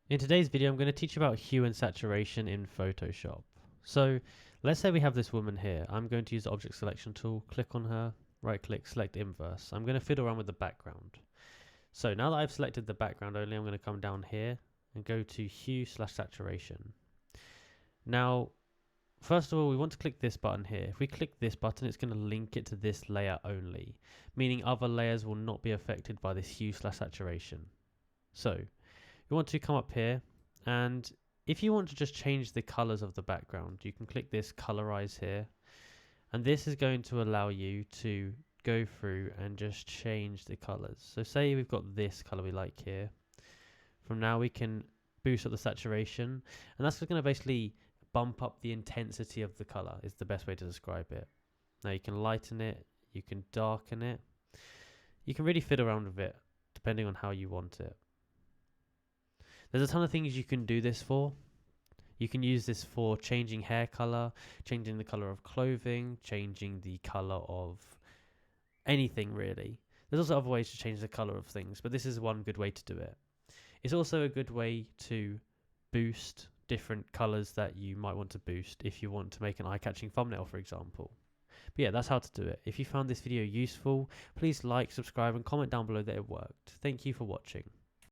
In today's video, I'm going to teach you about hue and saturation in Photoshop. So let's say we have this woman here. I'm going to use the object selection tool, click on her, right click, select inverse. I'm going to fiddle around with the background. So now that I've selected the background only, I'm going to come down here and go to hue/saturation. Now, first of all, we want to click this button here. If we click this button, it's going to link it to this layer only, meaning other layers will not be affected by this hue/saturation. So you want to come up here, and if you want to just change the colors of the background, you can click this colorize here, and this is going to allow you to go through and just change the colors. So say we've got this color we like here. From now we can boost up the saturation, and that's going to basically bump up the intensity of the color, is the best way to describe it. Now you can lighten it, you can darken it, you can really fiddle around with it depending on how you want it. There's a ton of things you can do this for. You can use this for changing hair color, changing the color of clothing, changing the color of anything really. There's also other ways to change the color of things, but this is one good way to do it. It's also a good way to boost different colors that you might want to boost if you want to make an eye-catching thumbnail, for example. But yeah, that's how to do it. If you found this video useful, please like, subscribe, and comment down below that it worked. Thank you for watching.